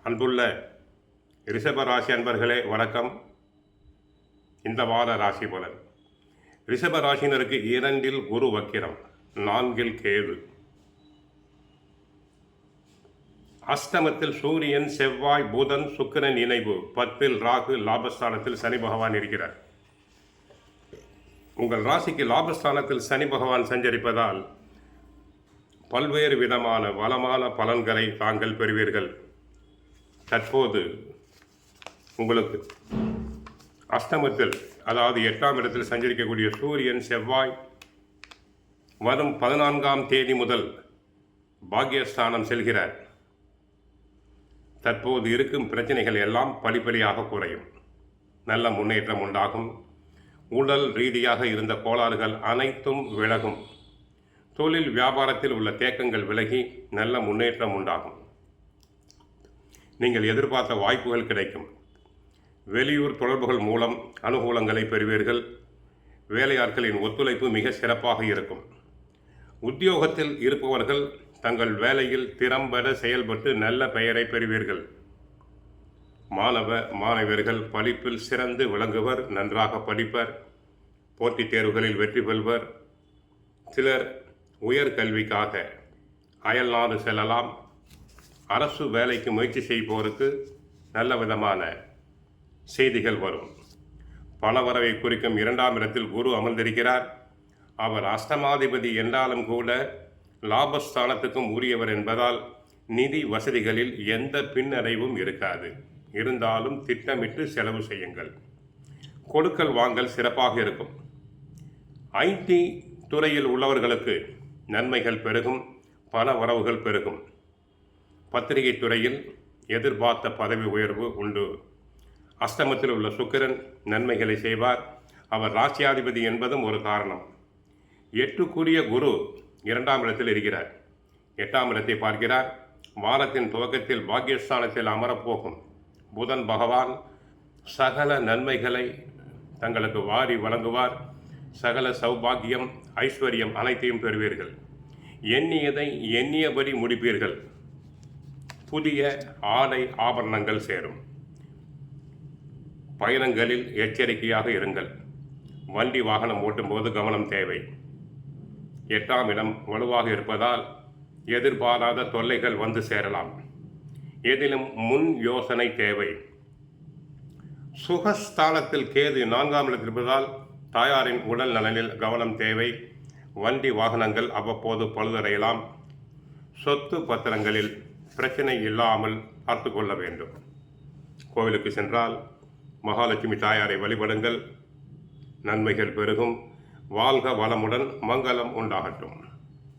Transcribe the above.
அன்புள்ள ரிஷப ராசி அன்பர்களே வணக்கம். இந்த வார ராசி பலன். ரிஷப ராசினருக்கு 2 குரு வக்கிரம், 4 கேது, அஷ்டமத்தில் சூரியன், செவ்வாய், புதன், சுக்கிரன் இணைவு, 10 ராகு, லாபஸ்தானத்தில் சனி பகவான் இருக்கிறார். உங்கள் ராசிக்கு லாபஸ்தானத்தில் சனி பகவான் சஞ்சரிப்பதால் பல்வேறு விதமான வளமான பலன்களை தாங்கள் பெறுவீர்கள். தற்போது உங்களுக்கு அஷ்டமத்தில், அதாவது 8ஆம் இடத்தில் சஞ்சரிக்கக்கூடிய சூரியன், செவ்வாய் வரும் 14ஆம் தேதி முதல் பாக்யஸ்தானம் செல்கிறார். தற்போது இருக்கும் பிரச்சனைகள் எல்லாம் படிப்படியாக குறையும். நல்ல முன்னேற்றம் உண்டாகும். உடல் ரீதியாக இருந்த கோளாறுகள் அனைத்தும் விலகும். தொழில் வியாபாரத்தில் உள்ள தேக்கங்கள் விலகி நல்ல முன்னேற்றம் உண்டாகும். நீங்கள் எதிர்பார்த்த வாய்ப்புகள் கிடைக்கும். வெளியூர் தொடர்புகள் மூலம் அனுகூலங்களை பெறுவீர்கள். வேலையாட்களின் ஒத்துழைப்பு மிக சிறப்பாக இருக்கும். உத்தியோகத்தில் இருப்பவர்கள் தங்கள் வேலையில் திறம்பட செயல்பட்டு நல்ல பெயரை பெறுவீர்கள். மாணவர்கள் படிப்பில் சிறந்து விளங்குவர். நன்றாக படிப்பர். போட்டித் தேர்வுகளில் வெற்றி பெறுவர். சிலர் உயர்கல்விக்காக அயல்நாடு செல்லலாம். அரசு வேலைக்கு முயற்சி செய்வோருக்கு நல்ல விதமான செய்திகள் வரும். பணவரவை குறிக்கும் 2ஆம் இடத்தில் குரு அமர்ந்திருக்கிறார். அவர் அஷ்டமாதிபதி என்றாலும் கூட லாபஸ்தானத்துக்கும் உரியவர் என்பதால் நிதி வசதிகளில் எந்த பின்னடைவும் இருக்காது. இருந்தாலும் திட்டமிட்டு செலவு செய்யுங்கள். கொடுக்கல் வாங்கல் சிறப்பாக இருக்கும். ஐடி துறையில் உள்ளவர்களுக்கு நன்மைகள் பெருகும். பண வரவுகள் பெருகும். பத்திரிகை துறையில் எதிர்பார்த்த பதவி உயர்வு உண்டு. அஷ்டமத்தில் உள்ள சுக்கிரன் நன்மைகளை செய்வார். அவர் ராசியாதிபதி என்பதும் ஒரு காரணம். 8க்குரிய குரு 2ஆம் இடத்தில் இருக்கிறார். 8ஆம் இடத்தை பார்க்கிறார். வாரத்தின் துவக்கத்தில் பாக்யஸ்தானத்தில் அமரப்போகும் புதன் பகவான் சகல நன்மைகளை தங்களுக்கு வாரி வழங்குவார். சகல சௌபாகியம், ஐஸ்வர்யம் அனைத்தையும் பெறுவீர்கள். எண்ணியதை எண்ணியபடி முடிப்பீர்கள். புதிய ஆடை ஆபரணங்கள் சேரும். பயணங்களில் எச்சரிக்கையாக இருங்கள். வண்டி வாகனம் ஓட்டும்போது கவனம் தேவை. 8ஆம் இடம் வலுவாக இருப்பதால் எதிர்பாராத தொல்லைகள் வந்து சேரலாம். எதிலும் முன் யோசனை தேவை. சுகஸ்தானத்தில் கேது 4ஆம் இடத்தில் இருப்பதால் தாயாரின் உடல் நலனில் கவனம் தேவை. வண்டி வாகனங்கள் அவ்வப்போது பழுதடையலாம். சொத்து பத்திரங்களில் பிரச்சனை இல்லாமல் பார்த்து கொள்ள வேண்டும். கோவிலுக்கு சென்றால் மகாலட்சுமி தாயாரை வழிபடுங்கள். நன்மைகள் பெருகும். வாழ்க வளமுடன். மங்களம் உண்டாகட்டும்.